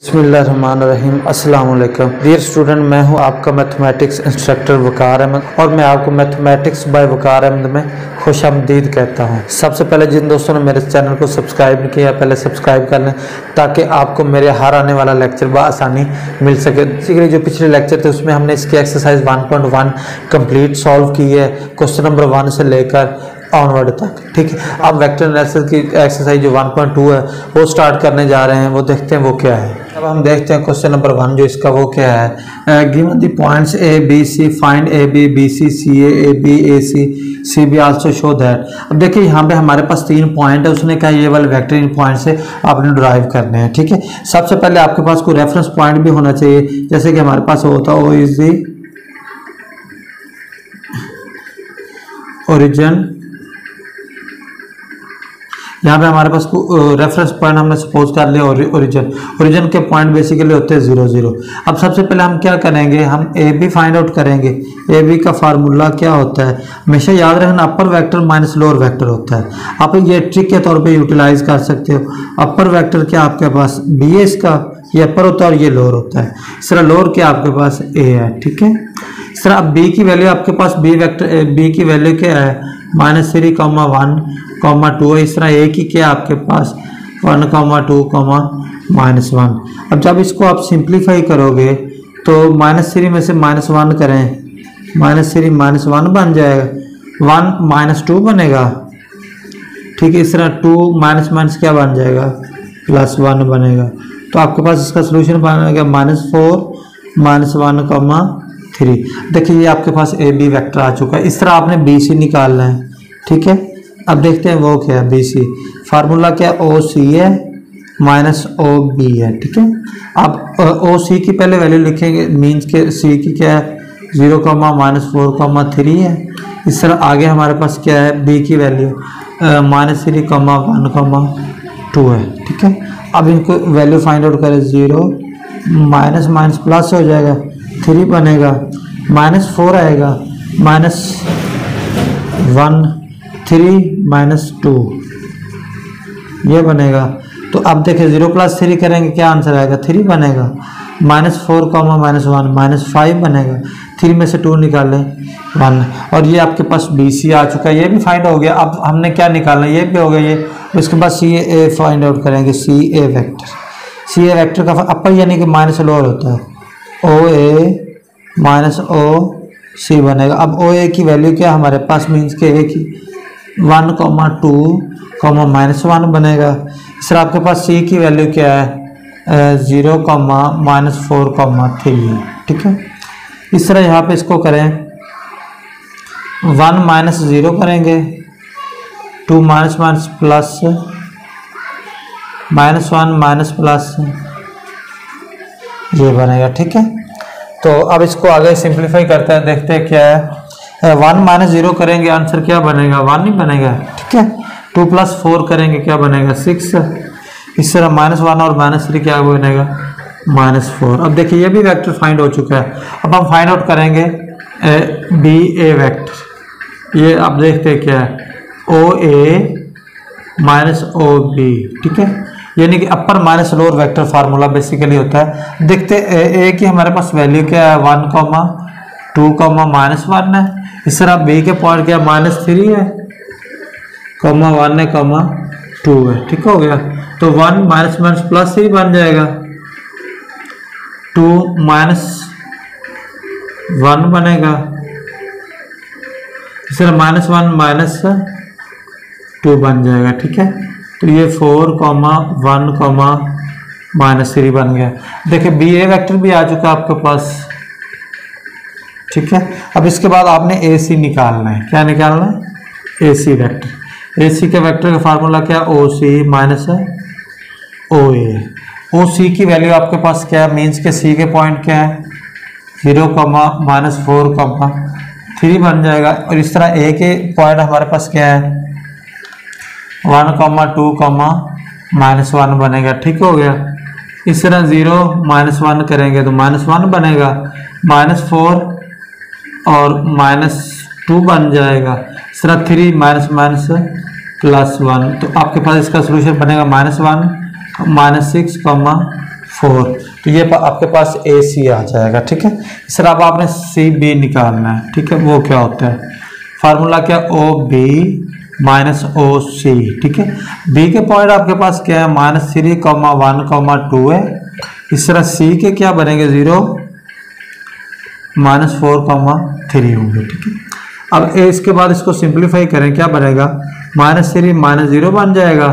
बिस्मिल्लाहिर्रहमानिर्रहीम। अस्सलाम वालेकुम डियर स्टूडेंट, मैं हूं आपका मैथमेटिक्स इंस्ट्रक्टर वकार अहमद और मैं आपको मैथमेटिक्स बाय वकार अहमद में खुशामदीद कहता हूं। सबसे पहले जिन दोस्तों ने मेरे चैनल को सब्सक्राइब नहीं किया पहले सब्सक्राइब कर लें ताकि आपको मेरे हर आने वाला लेक्चर बआसानी मिल सके। बेसिकली जो पिछले लेक्चर थे उसमें हमने इसकी एक्सरसाइज 1.1 कंप्लीट सॉल्व की है, क्वेश्चन नंबर 1 से लेकर ऑनवर्ड तक। ठीक है, अब वेक्टर एनालिसिस की एक्सरसाइज जो 1.2 है वो स्टार्ट करने जा रहे हैं। वो देखते हैं वो क्या है। अब हम देखते हैं क्वेश्चन नंबर 1 जो इसका वो क्या है। Given the points A B C, find A B B C C A B A C B also show that. अब देखिए यहाँ पे हमारे पास 3 पॉइंट है, उसने कहा ये वाले वेक्टर इन पॉइंट से आपने ड्राइव करने हैं। ठीक है, सबसे पहले आपके पास कोई रेफरेंस पॉइंट भी होना चाहिए, जैसे कि हमारे पास होता है ओ इज द ओरिजिन। यहाँ पे हमारे पास रेफरेंस पॉइंट हमने सपोज कर लिया ओरिजिन के पॉइंट बेसिकली होते हैं 0 0। अब सबसे पहले हम क्या करेंगे, हम ए बी फाइंड आउट करेंगे। ए बी का फार्मूला क्या होता है, हमेशा याद रखना अपर वेक्टर माइनस लोअर वेक्टर होता है। आप ये ट्रिक के तौर पे यूटिलाइज कर सकते हो। अपर वेक्टर क्या आपके पास बी है, इसका ये अपर होता है और ये लोअर होता है। इस तरह लोअर क्या आपके पास ए है। ठीक है, इस तरह अब बी की वैल्यू आपके पास बी की वैल्यू क्या है -3, 1, 2 है। इस तरह ए की क्या आपके पास 1, 2, -1। अब जब इसको आप सिंप्लीफाई करोगे तो -3 में से -1 करें, -3 -1 बन जाएगा, 1 -2 बनेगा। ठीक है, इस तरह 2 माइनस क्या बन जाएगा +1 बनेगा। तो आपके पास इसका सोल्यूशन बनेगा -4 -1, 3। देखिए ये आपके पास ए बी वेक्टर आ चुका है। इस तरह आपने बी सी निकालना है। ठीक है, अब देखते हैं वो क्या है। बी सी फार्मूला क्या ओ सी है -ओ बी है। ठीक है, अब ओ सी की पहले वैल्यू लिखेंगे, मीन्स के सी की क्या है 0, -4, 3 है। इस तरह आगे हमारे पास क्या है बी की वैल्यू -3, 1, 2 है। ठीक है, अब इनको वैल्यू फाइंड आउट करें, 0 माइनस प्लस हो जाएगा, 3 बनेगा, -4 आएगा, -1 3 -2 ये बनेगा। तो अब देखिए 0 + 3 करेंगे क्या आंसर आएगा 3 बनेगा, -4, -1 -5 बनेगा। 3 में से 2 निकालें 1 और ये आपके पास बी सी आ चुका है, ये भी फाइंड हो गया। अब हमने क्या निकालना है, ये भी हो गया ये। उसके बाद सी ए फाइंड आउट करेंगे, सी ए वेक्टर का अपर यानी कि माइनस लोअर होता है, ओ ए -ओ सी बनेगा। अब ओ ए की वैल्यू क्या हमारे पास, मीन्स के ए की 1, 2, -1 बनेगा। इस तरह आपके पास सी की वैल्यू क्या है 0, -4, 3। ठीक है, इस तरह यहाँ पे इसको करें 1 -0 करेंगे, 2 प्लस -1 प्लस ये बनेगा। ठीक है, तो अब इसको आगे सिंप्लीफाई करते हैं, देखते हैं क्या है। 1 -0 करेंगे आंसर क्या बनेगा 1 ही बनेगा। ठीक है, 2 + 4 करेंगे क्या बनेगा 6। इस तरह -1 और -3 क्या बनेगा -4। अब देखिए ये भी वेक्टर फाइंड हो चुका है। अब हम फाइंड आउट करेंगे बी ए वेक्टर। ये अब देखते हैं क्या है ओ ए -ओ बी। ठीक है, यानी कि अपर minus lower vector formula basically होता है। देखते ए की हमारे पास वैल्यू क्या है 1, 2, -1 है। इस तरह बी के पॉइंट क्या -3 है, 1 है, 2 है। ठीक हो गया, तो 1 -3 बन जाएगा, 2 -1 बनेगा। इस तरह -1 -2 बन जाएगा। ठीक है, तो ये 4, 1, -3 बन गया। देखिए बी ए वेक्टर भी आ चुका आपके पास। ठीक है, अब इसके बाद आपने ए सी निकालना है। क्या निकालना है, ए सी वेक्टर। ए सी के वेक्टर का फार्मूला क्या ओ सी -ओ ए। ओ सी की वैल्यू आपके पास क्या है, मीन्स के सी के पॉइंट क्या है 0, -4, 3 बन जाएगा। और इस तरह ए के पॉइंट हमारे पास क्या है 1, 2, -1 बनेगा। ठीक हो गया, इस तरह 0 -1 करेंगे तो -1 बनेगा, -4 और -2 बन जाएगा। इस तरह 3 +1, तो आपके पास इसका सोल्यूशन बनेगा -1, -6, 4, तो ये आपके पास ए सी आ जाएगा। ठीक है, इस तरह अब आपने सी बी निकालना है। ठीक है, वो क्या होता है, फार्मूला क्या, ओ बी माइनस ओ सी। ठीक है, बी के पॉइंट आपके पास क्या है, -3, 1, 2 है। इस तरह सी के क्या बनेंगे, 0, -4, 3 होंगे। ठीक है, अब ए इसके बाद इसको सिंप्लीफाई करें, क्या बनेगा, -3 -0 बन जाएगा,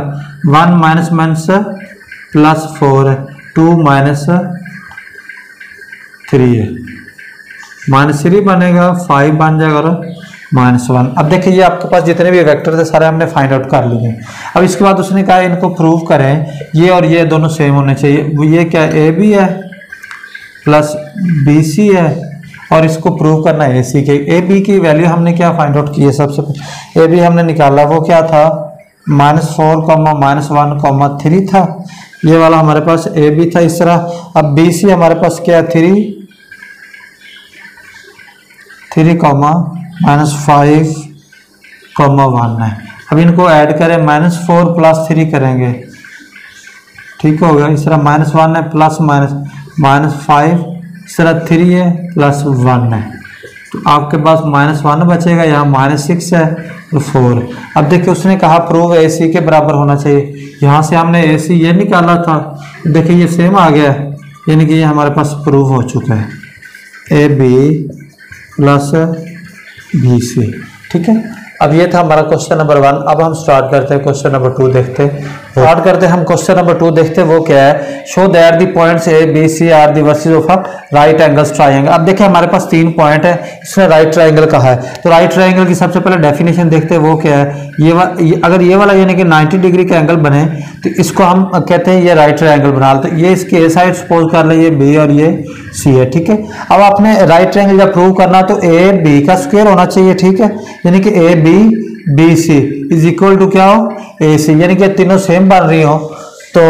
1 माइनस +4 है, 2 -3 है, -3 बनेगा, 5 बन जाएगा और -1। अब देखिए ये आपके पास जितने भी वेक्टर थे सारे हमने फाइंड आउट कर लिए। अब इसके बाद उसने कहा इनको प्रूव करें, ये और ये दोनों सेम होने चाहिए। ये क्या, ए बी है प्लस बी सी है, और इसको प्रूव करना है ए सी के। ए बी की वैल्यू हमने क्या फाइंड आउट की है, सबसे पहले ए बी हमने निकाला, वो क्या था, -4, -1, 3 था। ये वाला हमारे पास ए बी था इस तरह। अब बी सी हमारे पास क्या है, 3, -5, 1 है। अब इनको ऐड करें, -4 + 3 करेंगे, ठीक हो गया। इस तरह -1 है प्लस -5, इस तरह 3 है प्लस 1 है, तो आपके पास -1 बचेगा, यहाँ -6 है और 4। अब देखिए उसने कहा प्रूव ए सी के बराबर होना चाहिए, यहाँ से हमने ए सी ये निकाला था, देखिए ये सेम आ गया, यानी कि ये हमारे पास प्रूव हो चुका है, A B plus B C. ठीक है, अब ये था हमारा क्वेश्चन नंबर 1। अब हम स्टार्ट करते हैं क्वेश्चन नंबर 2 देखते हैं। स्टार्ट करते हैं हम क्वेश्चन नंबर 2 देखते हैं, वो क्या है, show that the points A B C are the vertices of a right angles triangle. अब देखिए हमारे पास 3 पॉइंट है, इसमें राइट ट्रायंगल कहा है, तो राइट ट्रायंगल की सबसे पहले डेफिनेशन देखते हैं, वो क्या है, अगर ये वाला यानी कि 90 डिग्री का एंगल बने तो इसको हम कहते हैं ये राइट ट्रायंगल बना लेते हैं। ये इसकी ए साइड सपोज कर ले, ये बी और ये सी है। ठीक है, अब आपने राइट ट्रायंगल जब प्रूव करना तो ए बी का स्क्वायर होना चाहिए। ठीक है, यानी कि A B B C is equal to क्या हो, ए सी, यानी कि तीनों सेम बन रही हो, तो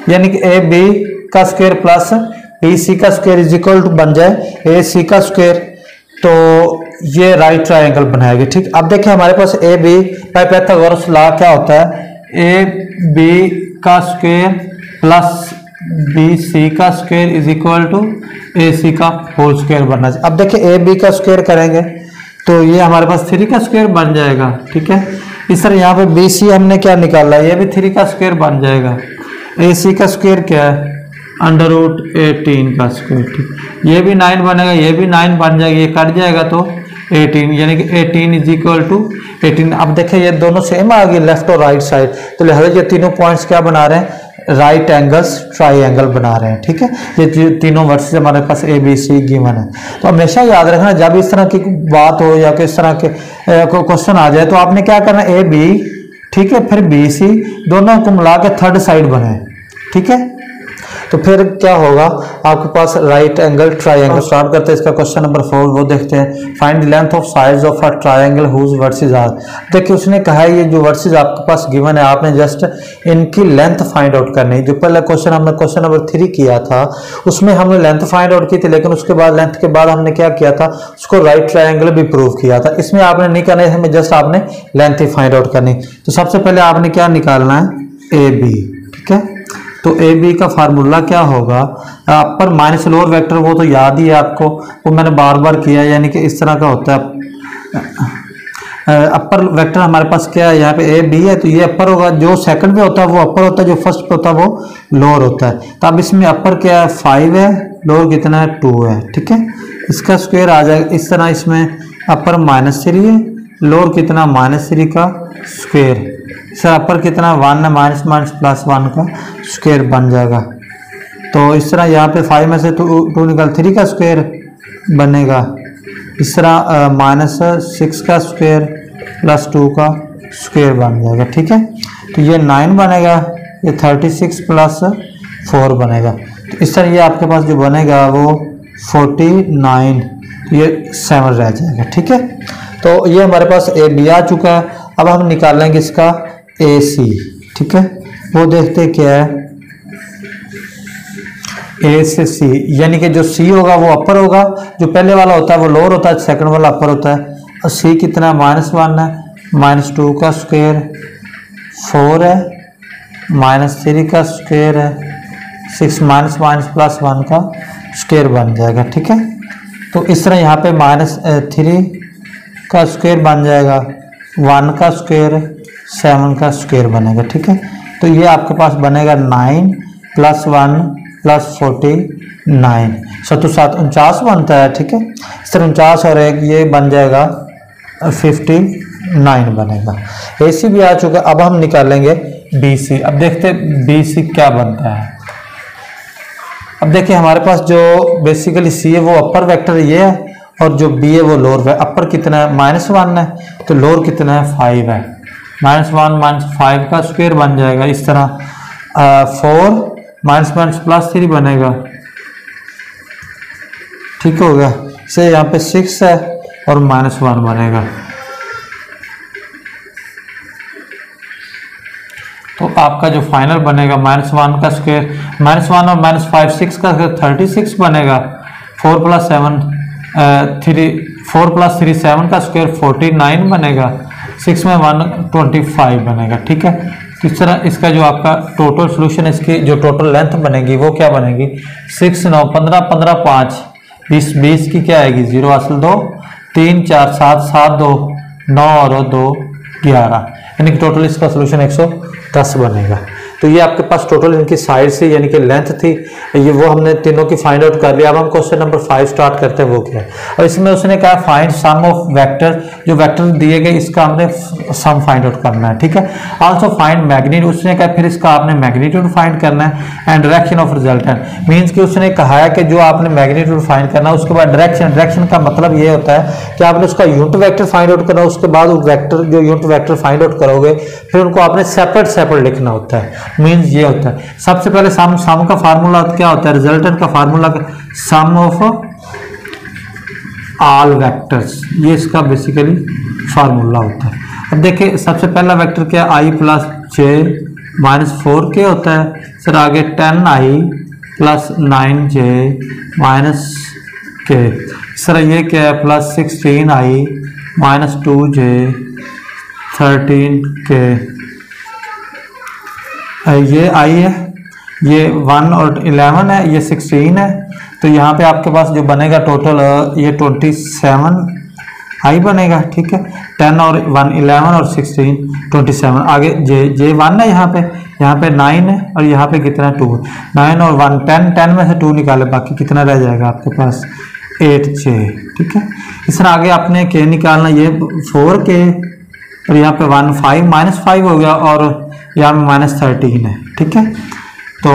यानी कि ए बी का स्क्वायर प्लस बी सी का स्क्वायर इज इक्वल टू बन जाए ए सी का स्क्वायर, तो ये राइट ट्रायंगल बनाएगी। ठीक, अब देखिए हमारे पास A B by Pythagoras law क्या होता है, ए बी का स्क्वायर प्लस बी सी का square is equal to A C का होल स्क्वायर बनना चाहिए। अब देखिए ए बी का स्क्वायर करेंगे तो ये हमारे पास 3 का स्क्वायर बन जाएगा। ठीक है, इस तरह यहाँ पे बी सी हमने क्या निकाला, ये भी 3 का स्क्वायर बन जाएगा। ए सी का स्क्वायर क्या है, √18 का स्क्वायर। ठीक, ये भी 9 बनेगा, ये भी 9 बन जाएगा, ये कट जाएगा तो 18, यानी कि 18 इज इक्वल टू 18। अब देखिए ये दोनों सेम आ गए लेफ्ट और राइट साइड, तो लिहाजा ये तीनों पॉइंट्स क्या बना रहे हैं, राइट एंगल्स ट्राइंगल बना रहे हैं। ठीक है, ये तीनों वर्सेस हमारे पास ए बी सी गिवन है। तो हमेशा याद रखना जब इस तरह की बात हो या किस तरह के क्वेश्चन आ जाए तो आपने क्या करना, ए बी, ठीक है, फिर बी सी, दोनों को मिला के थर्ड साइड बने। ठीक है, तो फिर क्या होगा आपके पास राइट एंगल ट्राइंगल। स्टार्ट करते हैं इसका क्वेश्चन नंबर 4, वो देखते हैं, find the length of sides of a triangle whose vertices are. देखिए उसने कहा है ये जो वर्सेस आपके पास गिवन है, आपने जस्ट इनकी लेंथ फाइंड आउट करनी है। जो पहला क्वेश्चन हमने क्वेश्चन नंबर 3 किया था उसमें हमने लेंथ फाइंड आउट की थी, लेकिन उसके बाद लेंथ के बाद हमने क्या किया था, उसको राइट ट्राइंगल भी प्रूव किया था। इसमें आपने नहीं करना है, इसमें जस्ट आपने लेंथ ही फाइंड आउट करनी। तो सबसे पहले आपने क्या निकालना है, ए बी। ठीक है, तो ए बी का फार्मूला क्या होगा, अपर माइनस लोअर वेक्टर, वो तो याद ही है आपको, वो मैंने बार बार किया, यानी कि इस तरह का होता है। अपर वेक्टर हमारे पास क्या है, यहाँ पे ए बी है तो ये अपर होगा, जो सेकंड पे होता है वो अपर होता है, जो फर्स्ट पे होता है वो लोअर होता है। तो अब इसमें अपर क्या है, 5 है, लोअर कितना है, 2 है। ठीक है, इसका स्क्वायर आ जाएगा इस तरह, इसमें अपर -3 है, लोअर कितना -3 का स्क्वायर, सर अपर कितना 1 है, माइनस +1 का स्क्वायर बन जाएगा। तो इस तरह यहाँ पे 5 में से 2 निकल 3 का स्क्वायर बनेगा, इस तरह -6 का स्क्वायर +2 का स्क्वायर बन जाएगा। ठीक है, तो ये 9 बनेगा, ये 36 + 4 बनेगा, तो इस तरह ये आपके पास जो बनेगा वो 49, तो ये 7 रह जाएगा। ठीक है, तो ये हमारे पास ए बी आ चुका है। अब हम निकालेंगे इसका ए सी। ठीक है, वो देखते क्या है, ए से सी, यानी कि जो सी होगा वो अपर होगा, जो पहले वाला होता है वो लोअर होता है, सेकंड वाला अपर होता है। और सी कितना -1 है, -2 का स्क्वायर, 4 है, -3 का स्क्वायर है, 6 माइनस माइनस प्लस 1 का स्क्वायर बन जाएगा। ठीक है, तो इस तरह यहाँ पे -3 का स्क्वायर बन जाएगा, 1 का स्क्वायर, 7 का स्क्वायर बनेगा। ठीक है, तो ये आपके पास बनेगा 9 + 1 + 49, 7 7 49 बनता है। ठीक है, इस तरह 49 और 1 ये बन जाएगा 59 बनेगा। AC भी आ चुका, अब हम निकालेंगे BC। अब देखते हैं BC क्या बनता है। अब देखिए हमारे पास जो बेसिकली C है वो अपर वेक्टर ये है, और जो B है वो लोअर है। अपर कितना है -1 है, तो लोअर कितना है 5 है। -1 - 5 का स्क्वायर बन जाएगा। इस तरह 4 - +3 बनेगा। ठीक हो गया, से यहाँ पे 6 है और -1 बनेगा। तो आपका जो फाइनल बनेगा -1 का स्क्वायर, -1 और -5 6 का 36 बनेगा। 4 + 3 7 का स्क्वायर 49 बनेगा। 6 में 1 25 बनेगा। ठीक है, तो इस तरह इसका जो आपका टोटल सोल्यूशन, इसकी जो टोटल लेंथ बनेगी वो क्या बनेगी, 6 9 15 15 5 20 20 की क्या आएगी 0 असल 2 3 4 7 7 2 9 और 2 11, यानी कि टोटल इसका सोल्यूशन 110 बनेगा। तो ये आपके पास टोटल इनकी साइड से यानी कि लेंथ थी, ये वो हमने तीनों की फाइंड आउट कर लिया। अब हम क्वेश्चन नंबर 5 स्टार्ट करते हैं, वो क्या है। और इसमें उसने कहा फाइंड सम ऑफ वेक्टर, जो वेक्टर दिए गए इसका हमने सम फाइंड आउट करना है। ठीक है, आल्सो फाइंड मैग्नीट्यूड, उसने कहा फिर इसका आपने मैग्नीट्यूड फाइंड करना है। And direction of resultant means कि उसने कहा है कि जो आपने मैग्नीट्यूड फाइंड करना है उसके बाद डायरेक्शन का मतलब ये होता है कि आपने उसका यूनिट वेक्टर फाइंड आउट करना, उसके बाद वेक्टर जो यूनिट वेक्टर फाइंड आउट करोगे फिर उनको आपने सेपरेट लिखना होता है। मींस ये होता है सबसे पहले सम का फार्मूला क्या होता है, रिजल्टेंट का formula sum of all vectors, ये इसका बेसिकली फार्मूला होता है। अब देखिए सबसे पहला वेक्टर क्या I + j - 4k होता है। सर आगे 10I + 9j - k, सर ये क्या है +16I - 2j 13k, ये I है, ये 1 और 11 है, ये 16 है। तो यहाँ पे आपके पास जो बनेगा टोटल ये 27I बनेगा। ठीक है, 10 और 1 11 और 16 27। आगे जे 1 है, यहाँ पे 9 है, और यहाँ पे कितना 2 है। 9 और 1 10 में से 2 निकाले, बाकी कितना रह जाएगा आपके पास 8j। ठीक है, इस तरह आगे आपने k निकालना, ये 4k और यहाँ पे 1 5 -5 हो गया, और यहाँ में -13 है। ठीक है, तो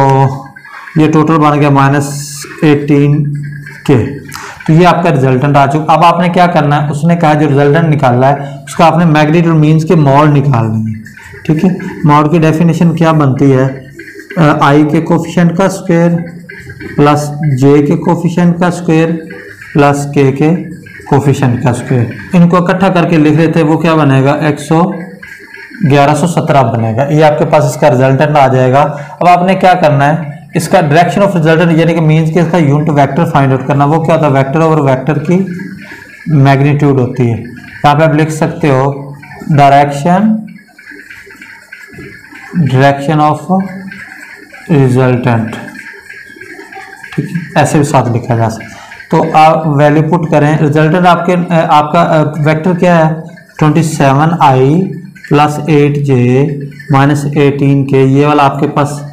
ये टोटल बन गया -18k। तो ये आपका रिजल्टेंट आ चुका। अब आपने क्या करना है, उसने कहा जो रिजल्टेंट निकालना है उसका आपने मैग्नीट्यूड मींस के मॉड निकालने हैं। ठीक है, मॉड की डेफिनेशन क्या बनती है, I के कोफिशिएंट का स्क्वायर प्लस j के कोफिशिएंट का स्क्वायर प्लस k के कोफिशिएंट का स्क्वायर, इनको इकट्ठा करके लिख लेते हैं, वो क्या बनेगा 1117 बनेगा। ये आपके पास इसका रिजल्टेंट आ जाएगा। अब आपने क्या करना है, इसका डायरेक्शन ऑफ रिजल्टेंट यानी कि मींस के इसका यूनिट वेक्टर फाइंड आउट करना। वो क्या होता है, वेक्टर ओवर वेक्टर की मैग्नीट्यूड होती है। यहाँ पे आप लिख सकते हो डायरेक्शन ऑफ रिजल्टेंट। ठीक है, ऐसे भी साथ लिखा जा सकता है। तो आप वैल्यू पुट करें, रिजल्टेंट आपका वेक्टर क्या है 27I + 8j - 18k, ये वाला आपके पास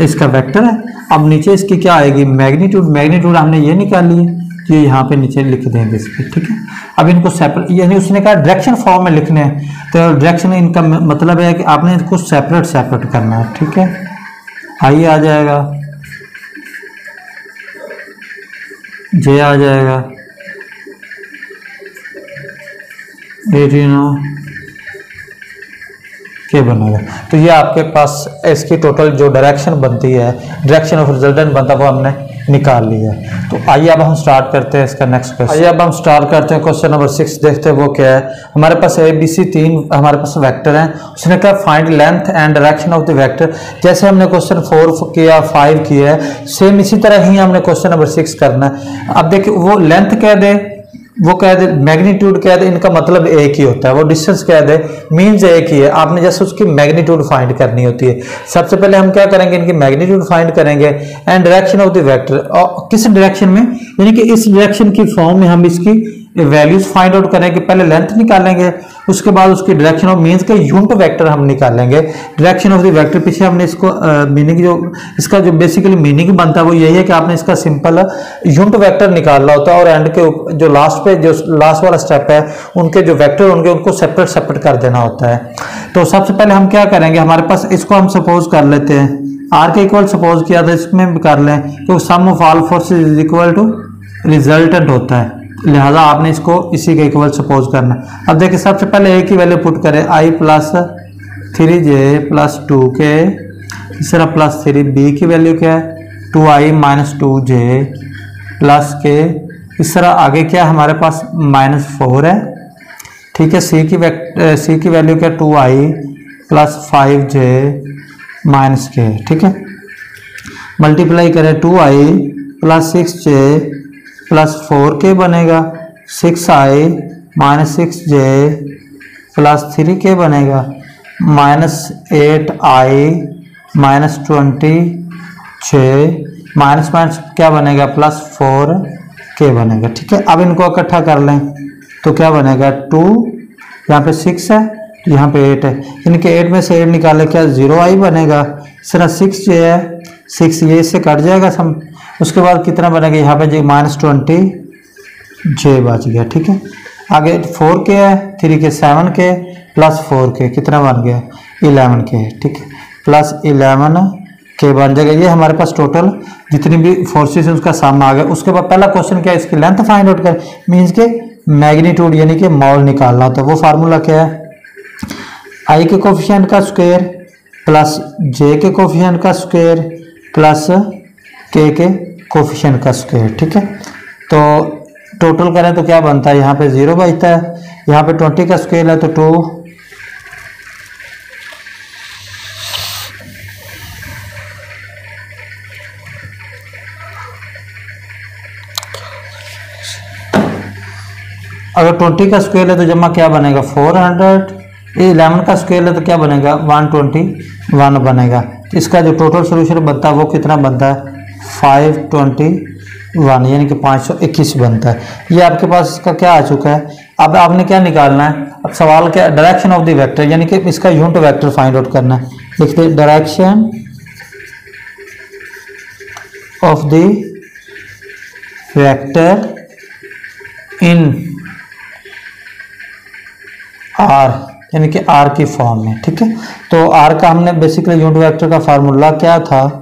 इसका वेक्टर है। अब नीचे इसकी क्या आएगी मैग्नीट्यूड हमने ये निकाली है, ये यहाँ पे नीचे लिख देंगे इसके। ठीक है, अब इनको सेपरेट, यानी उसने कहा डायरेक्शन फॉर्म में लिखने हैं, तो डायरेक्शन इनका मतलब है कि आपने इसको सेपरेट करना है। ठीक है, I आ जाएगा, J आ जाएगा, 18 के बनेगा। तो ये आपके पास इसकी टोटल जो डायरेक्शन बनती है, डायरेक्शन ऑफ रिजल्टेंट बनता है, वो हमने निकाल लिया है। तो आइए अब हम स्टार्ट करते हैं इसका नेक्स्ट क्वेश्चन। आइए अब हम स्टार्ट करते हैं क्वेश्चन नंबर 6, देखते हैं वो क्या है। हमारे पास ABC 3 हमारे पास वेक्टर हैं। उसने कहा find length and direction of the vector. जैसे हमने क्वेश्चन 4 किया, 5 किया है, सेम इसी तरह ही हमने क्वेश्चन नंबर 6 करना है। अब देखिए वो लेंथ कह दे वो कह दे मैग्नीट्यूड कह दे, इनका मतलब एक ही होता है, वो डिस्टेंस कह दे मीन्स एक ही है, आपने जैसे उसकी मैग्नीट्यूड फाइंड करनी होती है। सबसे पहले हम क्या करेंगे, इनकी मैग्नीट्यूड फाइंड करेंगे and direction of the vector, और किस डायरेक्शन में, यानी कि इस डायरेक्शन की फॉर्म में हम इसकी वैल्यूज फाइंड आउट करेंगे। पहले लेंथ निकालेंगे, उसके बाद उसकी डायरेक्शन ऑफ मीन्स के यूनिट वेक्टर हम निकालेंगे। डायरेक्शन ऑफ द वेक्टर पीछे हमने इसको मीनिंग जो इसका जो बेसिकली मीनिंग बनता है वो यही है कि आपने इसका सिंपल यूनिट वेक्टर निकालना होता है और एंड के जो लास्ट पे जो लास्ट वाला स्टेप है उनके जो वेक्टर होंगे उनको सेपरेट सेपरेट कर देना होता है। तो सबसे पहले हम क्या करेंगे, हमारे पास इसको हम सपोज कर लेते हैं आर के इक्वल सपोज किया था, इसमें भी कर लें तो sum of all forces is equal to resultant होता है, लिहाजा आपने इसको इसी के इक्वल सपोज करना। अब देखिए सबसे पहले ए की वैल्यू पुट करें, आई प्लस 3j प्लस 2k, तीसरा प्लस 3, बी की वैल्यू क्या है 2i minus 2j plus k, तीसरा आगे क्या हमारे पास -4 है, ठीक है। सी की वैल्यू क्या 2i plus 5j minus k, ठीक है। मल्टीप्लाई करें 2i plus 6j plus 4k बनेगा, 6i minus 6j plus 3k बनेगा, minus 8i minus 20j minus minus क्या बनेगा प्लस 4k बनेगा, ठीक है। अब इनको इकट्ठा कर लें तो क्या बनेगा 2, यहाँ पे 6 है, यहाँ पे 8 है, इनके 8 में से 8 निकाले क्या 0i बनेगा, इस तरह 6j है, 6 ये इससे कट जाएगा सम, उसके बाद कितना बनेगा यहाँ पे -20j बच गया, ठीक है। आगे 4k है, 3k 7k प्लस 4k कितना बन गया 11k, ठीक है, प्लस 11k बन जाएगा। ये हमारे पास टोटल जितनी भी फोर्सेस है उसका सम आ गया। उसके बाद पहला क्वेश्चन क्या है, इसकी लेंथ फाइंड आउट कर मीन्स के मैग्नीट्यूड यानी कि मॉल निकालना होता है। वो फार्मूला क्या है, आई के कोफिशिएंट का स्क्वायर प्लस जे के कोफिशिएंट का स्क्वायर प्लस के कोफिशिएंट का स्क्वायर, ठीक है। तो टोटल करें तो क्या बनता है, यहाँ पे 0 बचता है, यहाँ पे 20 का स्क्वायर है तो 2, अगर 20 का स्क्वायर है तो जमा क्या बनेगा 400, 11 का स्क्वायर है तो क्या बनेगा 121 बनेगा। इसका जो टोटल सोल्यूशन बनता है वो कितना बनता है 521 यानी कि 521 बनता है। ये आपके पास इसका क्या आ चुका है। अब आपने क्या निकालना है, अब सवाल क्या, डायरेक्शन ऑफ द वेक्टर यानी कि इसका यूनिट वेक्टर फाइंड आउट करना है। लिखते direction of the vector in are यानी कि आर की फॉर्म में, ठीक है। तो आर का हमने बेसिकली यूनिट वेक्टर का फार्मूला क्या था,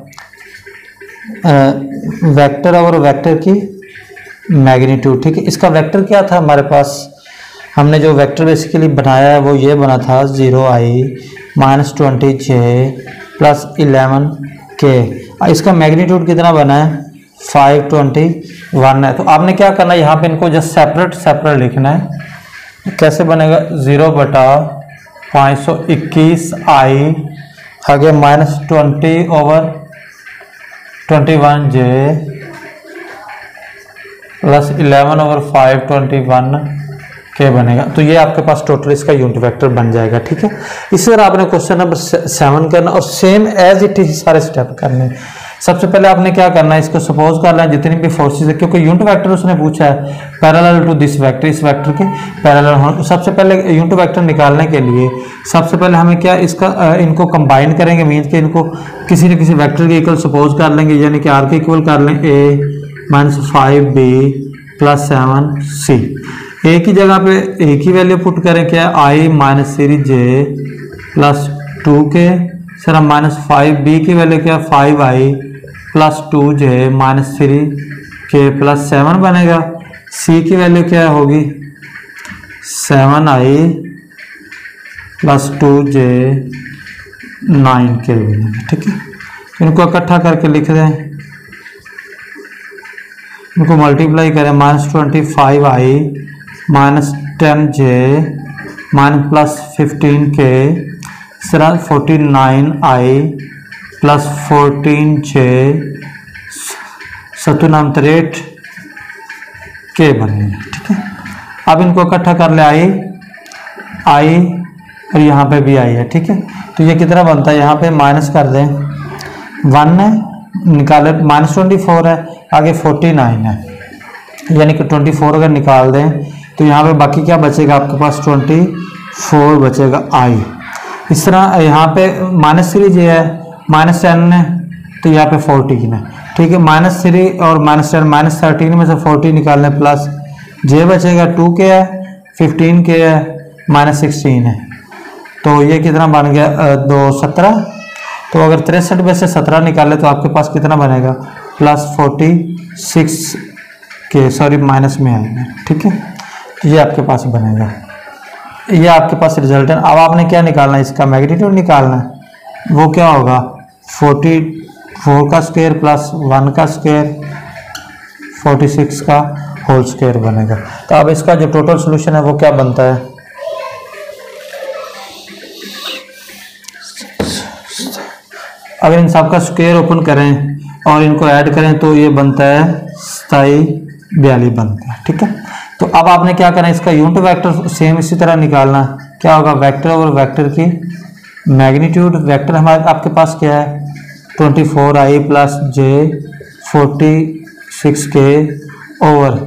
वेक्टर और वेक्टर की मैग्नीट्यूड, ठीक है। इसका वेक्टर क्या था हमारे पास, हमने जो वेक्टर बेसिकली बनाया है वो ये बना था 0i minus 20j plus 11k। इसका मैग्नीट्यूड कितना बना है 521 है। तो आपने क्या करना है, यहाँ पे इनको जस्ट सेपरेट सेपरेट लिखना है। कैसे बनेगा 0/521i आगे -20/21j प्लस 11/521k बनेगा। तो ये आपके पास टोटल इसका यूनिट वेक्टर बन जाएगा, ठीक है। इसी तरह आपने क्वेश्चन नंबर 7 करना और सेम एज इट इज सारे स्टेप करने। सबसे पहले आपने क्या करना है, इसको सपोज कर लें जितनी भी फोर्सेस है, क्योंकि यूनिट वेक्टर उसने पूछा है पैरेलल टू दिस वेक्टर, इस वेक्टर के पैरेलल होना। तो सबसे पहले यूनिट वेक्टर निकालने के लिए सबसे पहले हमें क्या इसका इनको कंबाइन करेंगे, मीन्स के इनको किसी न किसी वेक्टर के इक्वल सपोज कर लेंगे, यानी कि आर के इक्वल कर लें a minus 5b plus 7c। ए की जगह पे ए की वैल्यू पुट करें क्या i minus 3j plus 2k, sir minus 5b की वैल्यू क्या 5i plus 2j minus 3k plus 7 बनेगा। सी की वैल्यू क्या होगी 7i प्लस 2j 9k बनेगा, ठीक है। इनको इकट्ठा करके लिख दें, इनको मल्टीप्लाई करें -25i minus 10j minus plus 15k, sir 49i plus 14j 7 के बनेगा, ठीक है। अब इनको इकट्ठा कर ले, आई और यहाँ पे भी आई है, ठीक है। तो ये कितना बनता है, यहाँ पे माइनस कर दें, 1 है, निकाले -24 है, आगे 49 है, यानी कि 24 अगर निकाल दें तो यहाँ पे बाकी क्या बचेगा आपके पास, 24 बचेगा आई। इस तरह यहाँ पे -3 जो है -10 है, तो यहाँ पे 14 है, ठीक है। -3 और -10 -13 में से 14 निकालने प्लस जे बचेगा 2k है, 15k है, -16 है, तो ये कितना बन गया 17। तो अगर 63 में से 17 निकाले तो आपके पास कितना बनेगा, +46 के, सॉरी माइनस में आएगा, ठीक है। ये आपके पास बनेगा, ये आपके पास रिजल्ट है। अब आपने क्या निकालना है, इसका मैग्नीट्यूड निकालना है। वो क्या होगा, 44 का स्क्वायर प्लस 1 का स्क्वायर, 46 का होल स्क्वायर बनेगा। तो अब इसका जो टोटल सोल्यूशन है वो क्या बनता है, अगर इन सब का स्क्वायर ओपन करें और इनको ऐड करें तो ये बनता है 2742 बनता है, ठीक है। तो अब आपने क्या करना है, इसका यूनिट वेक्टर सेम इसी तरह निकालना। क्या होगा, वेक्टर और वेक्टर की मैग्नीट्यूड, वेक्टर हमारे आपके पास क्या है 24i प्लस जे 46k ओवर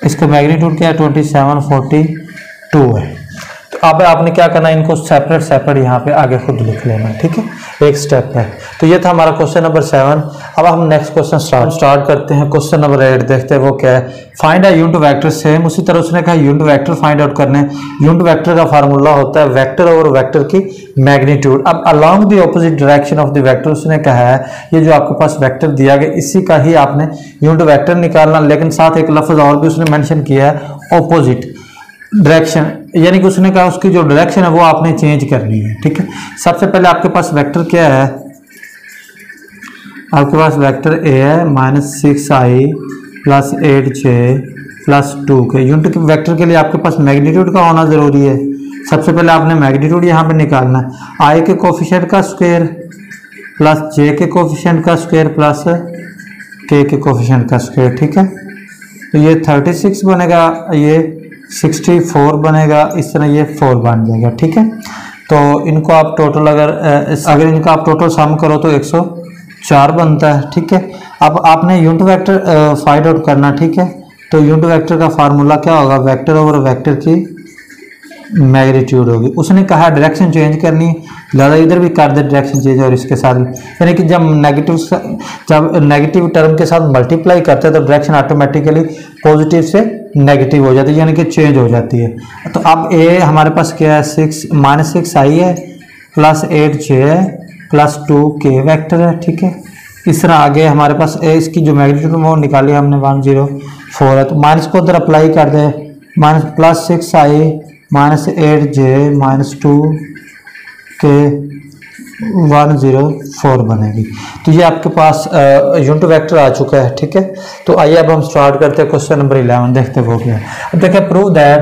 इसका मैग्नीट्यूड क्या है 2742 है। तो अब आपने क्या करना है, इनको सेपरेट सेपरेट यहाँ पे आगे खुद लिख लेना, ठीक है, एक स्टेप है। तो ये था हमारा क्वेश्चन नंबर 7। अब हम नेक्स्ट क्वेश्चन स्टार्ट करते हैं। क्वेश्चन नंबर 8 देखते हैं वो क्या है, find a unit vector. Same उसी तरह उसने कहा यूनिट वेक्टर फाइंड आउट करने। यूनिट वेक्टर का फार्मूला होता है वेक्टर और वेक्टर की मैग्नीट्यूड। अब along the opposite direction of the vector उसने कहा है, ये जो आपके पास वेक्टर दिया गया इसी का ही आपने यूनिट वेक्टर निकालना, लेकिन साथ एक लफ्ज और भी उसने मेंशन किया है, ऑपोजिट डायरेक्शन, यानी कि उसने कहा उसकी जो डायरेक्शन है वो आपने चेंज करनी है, ठीक है। सबसे पहले आपके पास वेक्टर क्या है, आपके पास वेक्टर ए है -6i plus 8j plus 2k। Unit vector के लिए आपके पास मैग्नीट्यूड का होना जरूरी है। सबसे पहले आपने मैग्नीट्यूड यहाँ पे निकालना है, i के कोफिशिएंट का स्क्वायर प्लस j के कोफिशिएंट का स्क्वायर प्लस k के कोफिशिएंट का स्क्वायर, ठीक है। तो ये 36 बनेगा, ये 64 बनेगा, इस तरह ये 4 बन जाएगा, ठीक है। तो इनको आप टोटल अगर इनका आप टोटल सम करो तो 104 बनता है, ठीक है। अब आपने यूनिट वेक्टर फाइंड आउट करना, ठीक है। तो यूनिट वेक्टर का फार्मूला क्या होगा, वेक्टर ओवर वेक्टर की मैग्नीट्यूड होगी। उसने कहा डायरेक्शन चेंज करनी, ज़्यादा इधर भी कर दे डायरेक्शन चेंज और इसके साथ, यानी कि जब नेगेटिव टर्म के साथ मल्टीप्लाई करते हैं तो डायरेक्शन ऑटोमेटिकली पॉजिटिव से नेगेटिव हो जाती है, यानी कि चेंज हो जाती है। तो अब ए हमारे पास क्या है, -6i है प्लस 8j है प्लस 2k वेक्टर है, ठीक है। इस तरह आगे हमारे पास ए इसकी जो मैग्नीट्यूड वो निकाली हमने 104 है, तो माइनस को उधर अप्लाई कर दे, +6i -8j -2k 104 बनेगी। तो ये आपके पास यूनिट वेक्टर आ चुका है, ठीक है। तो आइए अब हम स्टार्ट करते हैं क्वेश्चन नंबर 11, देखते हैं वो क्या है। अब देखिए, प्रूव दैट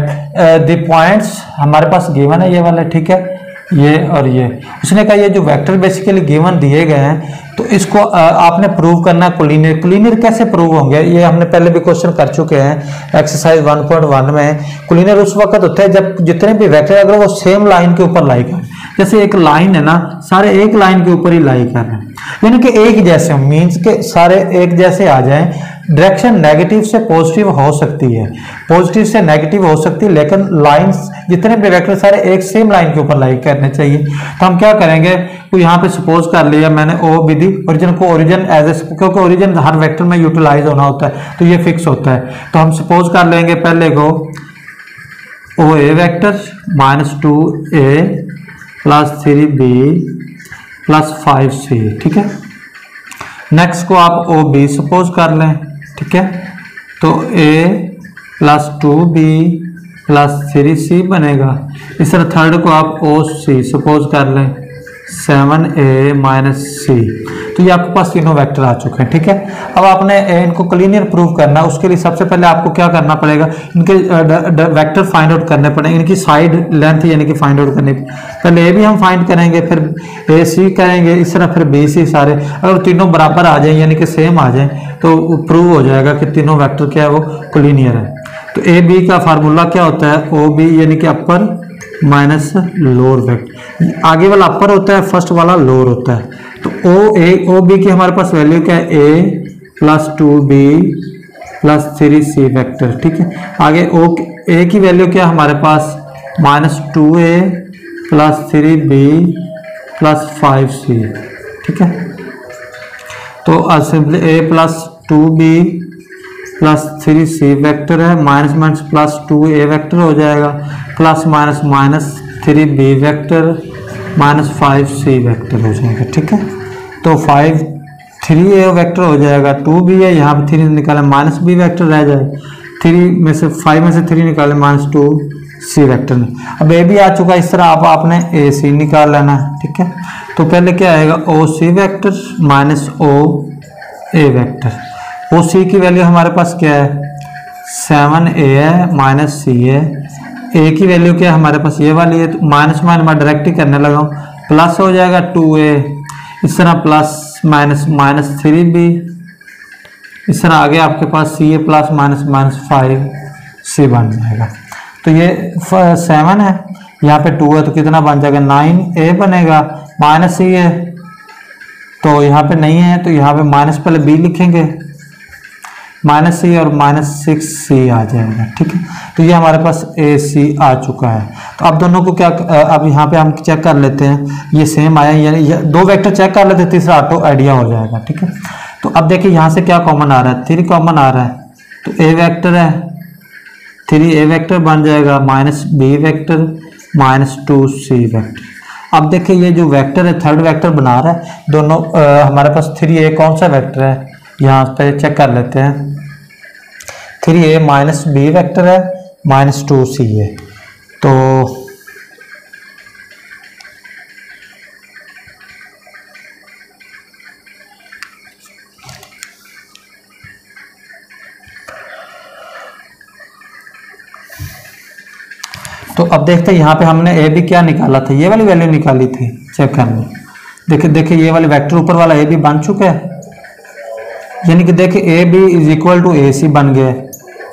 द पॉइंट्स हमारे पास गिवन है ये वाले, ठीक है, ये और ये। उसने कहा ये जो वेक्टर बेसिकली गिवन दिए गए हैं तो इसको आपने प्रूव करना कोलिनियर। कोलिनियर कैसे प्रूव होंगे, ये हमने पहले भी क्वेश्चन कर चुके हैं एक्सरसाइज 1.1 में। कोलिनियर उस वक्त होता है जब जितने भी वेक्टर अगर वो सेम लाइन के ऊपर लाई कर, जैसे एक लाइन है ना, सारे एक लाइन के ऊपर ही लाई कर रहे हैं, यानी कि एक जैसे, मीन्स के सारे एक जैसे आ जाएं। डायरेक्शन नेगेटिव से पॉजिटिव हो सकती है, पॉजिटिव से नेगेटिव हो सकती है, लेकिन लाइंस जितने भी वेक्टर सारे एक सेम लाइन के ऊपर लाई करने चाहिए। तो हम क्या करेंगे, तो यहाँ पे सपोज कर लिया मैंने ओ विधि, ओरिजिन को ओरिजिन एज ए, क्योंकि ओरिजिन हर वेक्टर में यूटिलाइज होना होता है तो ये फिक्स होता है। तो हम सपोज कर लेंगे पहले को O A vector -2a plus 3b plus 5c, ठीक है। नेक्स्ट को आप ओ बी सपोज कर लें, ठीक है। तो a plus 2b plus 3c बनेगा। इस तरह थर्ड को आप ओ सी सपोज कर लें, 7a माइनस c। तो ये आपके पास तीनों वेक्टर आ चुके हैं, ठीक है। अब आपने इनको कोलिनियर प्रूव करना है, उसके लिए सबसे पहले आपको क्या करना पड़ेगा, इनके वेक्टर फाइंड आउट करने पड़ेंगे, इनकी साइड लेंथ यानी कि फाइंड आउट करनी। पहले ए भी हम फाइंड करेंगे, फिर ए सी करेंगे, इस तरह फिर बी सी, सारे अगर तीनों बराबर आ जाए यानी कि सेम आ जाए तो प्रूव हो जाएगा कि तीनों वेक्टर क्या है वो कोलिनियर है। तो ए बी का फार्मूला क्या होता है, ओ बी यानी कि अपर माइनस लोअर वेक्टर, आगे वाला अपर होता है, फर्स्ट वाला लोअर होता है। तो ओ बी की हमारे पास वैल्यू क्या है, ए plus 2b plus 3c vector, ठीक है। आगे ए की वैल्यू क्या है हमारे पास, minus 2a plus 3b plus 5c, ठीक है। तो simply a plus 2b plus 3c vector है, minus minus plus 2a vector हो जाएगा, plus minus minus 3b vector minus 5c vector हो जाएगा, ठीक है। तो 3a वेक्टर हो जाएगा, 2b है, यहाँ पे 3 निकाले माइनस b वेक्टर रह जाएगा, 5 में से 3 निकाले माइनस 2c वेक्टर में। अब a भी आ चुका है, इस तरह आपने ac निकाल लेना है, ठीक है। तो पहले क्या आएगा, oc vector minus oa vector, oc की वैल्यू हमारे पास क्या है 7a है माइनस c है, a की वैल्यू क्या है हमारे पास ये वाली है, तो माइनस माइनस मैं डायरेक्ट ही करने लगा हूँ, प्लस हो जाएगा 2a, इस तरह प्लस माइनस माइनस 3b, इस तरह आगे आपके पास c है प्लस माइनस माइनस 5c बन जाएगा। तो ये 7 है, यहाँ पे 2 है तो कितना बन जाएगा 9a बनेगा, माइनस c है तो यहाँ पे नहीं है, तो यहाँ पे माइनस पहले b लिखेंगे, माइनस c और माइनस 6c आ जाएगा, ठीक है। तो ये हमारे पास ac आ चुका है। तो अब दोनों को क्या, अब यहाँ पे हम चेक कर लेते हैं, ये सेम आया, यानी दो वेक्टर चेक कर लेते हैं, तीसरा ऑटो आइडिया हो जाएगा, ठीक है। तो अब देखिए यहाँ से क्या कॉमन आ रहा है, 3 कॉमन आ रहा है, तो a वेक्टर है, 3a वेक्टर बन जाएगा, minus b vector minus 2c vector. अब देखिए ये जो वेक्टर है थर्ड वेक्टर बना रहा है, दोनों हमारे पास 3a कौन सा वेक्टर है, यहाँ पे चेक कर लेते हैं, 3a माइनस b वेक्टर है माइनस 2c है। तो अब देखते हैं यहाँ पे हमने ए बी क्या निकाला था, ये वाली वैल्यू निकाली थी, चेक करना। देखिए ये वाले वेक्टर ऊपर वाला ए बी बन चुका है, यानी कि देखिए A B is equal to A C बन गया,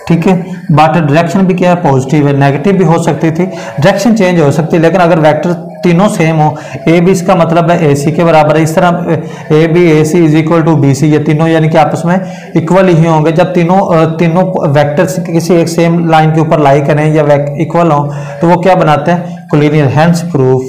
ठीक है। बट डायरेक्शन भी क्या है, पॉजिटिव है, नेगेटिव भी हो सकती थी, डायरेक्शन चेंज हो सकती है, लेकिन अगर वेक्टर तीनों सेम हो, ए बी इसका मतलब है ए सी के बराबर है, इस तरह A B A C is equal to B C, ये तीनों यानी कि आपस में इक्वल ही होंगे। जब तीनों वेक्टर्स किसी एक सेम लाइन के ऊपर लाई करें या इक्वल हो तो वो क्या बनाते हैं, कोलिनियर, हेंस प्रूव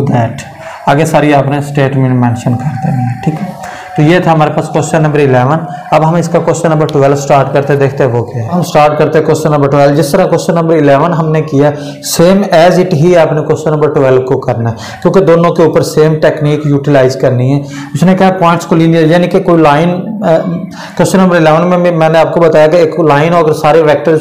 दैट। आगे सारी आपने स्टेटमेंट मेंशन कर देनी है, ठीक है। तो ये था हमारे पास क्वेश्चन नंबर 11। अब हम इसका क्वेश्चन नंबर 12 स्टार्ट करते, देखते हैं वो क्या है। हम स्टार्ट करते हैं क्वेश्चन नंबर 12। जिस तरह क्वेश्चन नंबर 11 हमने किया, सेम एज इट ही आपने क्वेश्चन नंबर 12 को करना है, क्योंकि दोनों के ऊपर सेम टेक्निक यूटिलाइज करनी है। उसने कहा पॉइंट्स को लीनियर, यानी कि कोई लाइन, क्वेश्चन नंबर 11 में मैंने आपको बताया कि एक लाइन अगर सारे वेक्टर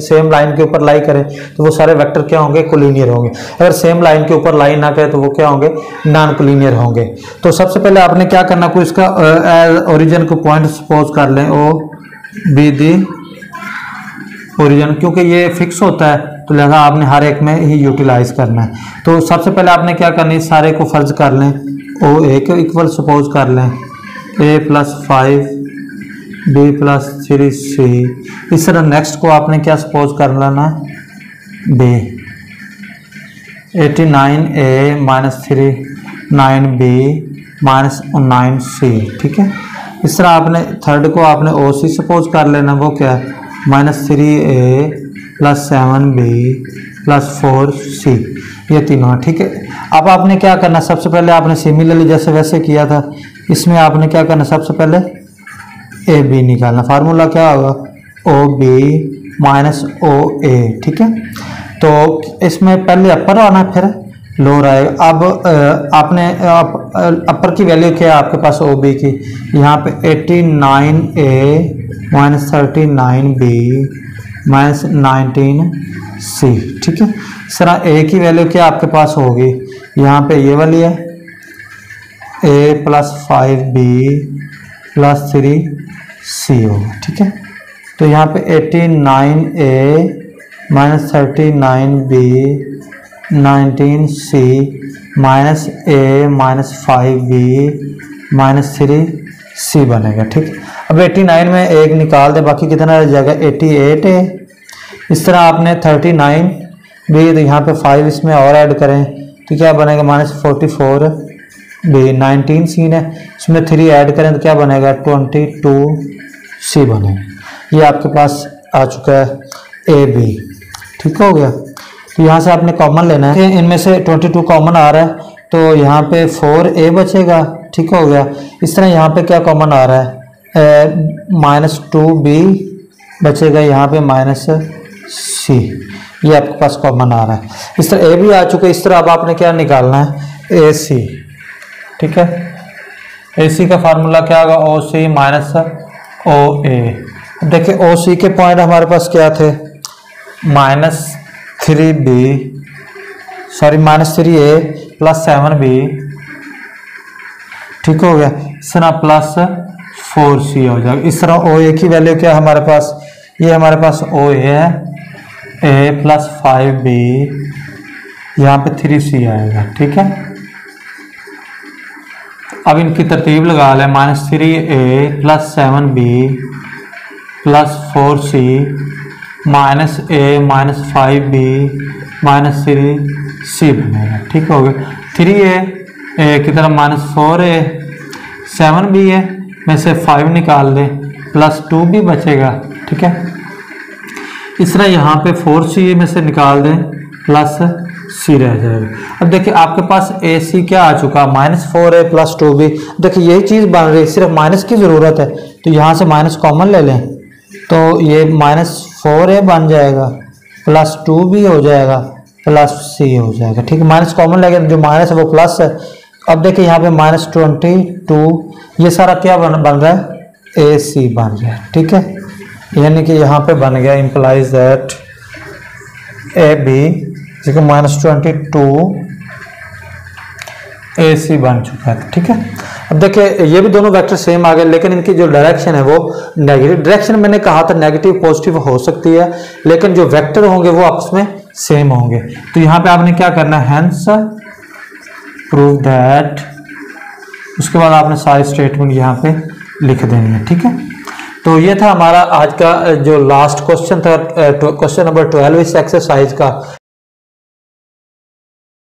सेम लाइन के ऊपर लाई करें तो वो सारे वेक्टर क्या होंगे, कोलिनियर होंगे। अगर सेम लाइन के ऊपर लाइन ना करें तो वो क्या होंगे, नॉन कोलिनियर होंगे। तो सबसे पहले आपने क्या करना, कोई इसका ओरिजिन को पॉइंट सपोज कर लें, ओ बी दी ओरिजिन, क्योंकि ये फिक्स होता है तो लिहाजा आपने हर एक में ही यूटिलाइज करना है। तो सबसे पहले आपने क्या करना है, सारे को फर्ज कर लें, ओ ए के इक्वल सपोज कर लें, ए प्लस 5 बी प्लस 3c। इस तरह नेक्स्ट को आपने क्या सपोज कर लेना, B 89a minus 39b minus 9c, ठीक है। इस तरह आपने थर्ड को आपने ओ सी सपोज कर लेना, वो क्या है, minus 3a plus 7b plus 4c, ये तीनों, ठीक है। अब आपने क्या करना, सबसे पहले आपने सिमिलरली जैसे वैसे किया था, इसमें आपने क्या करना, सबसे पहले ए बी निकालना। फार्मूला क्या होगा, ओ बी माइनस ओ ए, ठीक है। तो इसमें पहले अपर आना फिर लोअर आएगा। अब आपने अपर की वैल्यू क्या है आपके पास, ओ बी की, यहाँ पे 89a minus 39b minus 19c, ठीक है। इस तरह ए की वैल्यू क्या आपके पास होगी, यहाँ पे ये वाली है, a plus 5b plus 3c होगा, ठीक है। तो यहाँ पे 89a minus 39b 19c minus a minus 5b minus 3 सी बनेगा। ठीक, अब 89 में एक निकाल दे, बाकी कितना रह जाएगा 88 है। इस तरह आपने 39 भी, तो यहाँ पे 5 इसमें और ऐड करें तो क्या बनेगा -44 भी। 19 सी है, इसमें 3 ऐड करें तो क्या बनेगा 22 सी बनेगा। ये आपके पास आ चुका है ए बी। ठीक हो गया। तो यहाँ से आपने कॉमन लेना है, इनमें से 22 कॉमन आ रहा है तो यहाँ पे 4a बचेगा। ठीक हो गया। इस तरह यहाँ पे क्या कॉमन आ रहा है -2b बचेगा, यहाँ पे -c, ये आपके पास कॉमन आ रहा है। इस तरह a भी आ चुका है। इस तरह अब आपने क्या निकालना है ac। ठीक है, ac का फार्मूला क्या होगा OC माइनस OA। देखिए OC के पॉइंट हमारे पास क्या थे -3a प्लस 7b। ठीक हो गया। इस तरह प्लस 4c हो जाएगा। इस तरह OA की वैल्यू क्या है हमारे पास, ये हमारे पास OA है a प्लस 5b, यहाँ पे 3c आएगा। ठीक है, अब इनकी तरतीब लगा लें -3a plus 7b plus 4c minus a minus 5b minus 3c बनेगा। ठीक हो गया। 3a की तरफ -4a, 7b है में से 5 निकाल दें प्लस 2b बचेगा। ठीक है, इस तरह यहाँ पे 4c में से निकाल दें प्लस c रह जाएगा। अब देखिए आपके पास ac क्या आ चुका -4a प्लस 2b। देखिए यही चीज़ बन रही है, सिर्फ माइनस की ज़रूरत है तो यहाँ से माइनस कॉमन ले लें तो ये -4a बन जाएगा प्लस 2b हो जाएगा प्लस c हो जाएगा। ठीक है, माइनस कॉमन लेंगे जो माइनस है वो प्लस है। अब देखिए यहाँ पे -22, ये सारा क्या बन रहा है ac बन रहा है। ठीक है, यानी कि यहाँ पे बन गया इम्प्लाइज दैट ab -22 AC बन चुका है। ठीक है, अब देखिए ये भी दोनों वेक्टर सेम आ गए, लेकिन इनकी जो डायरेक्शन है वो नेगेटिव डायरेक्शन, मैंने कहा था नेगेटिव पॉजिटिव हो सकती है, लेकिन जो वेक्टर होंगे वो आपस में सेम होंगे। तो यहाँ पे आपने क्या करना है, हेंस प्रूव दैट, उसके बाद आपने सारी स्टेटमेंट यहाँ पे लिख देनी है। ठीक है, तो ये था हमारा आज का जो लास्ट क्वेश्चन था, क्वेश्चन नंबर 12 इस एक्सरसाइज का।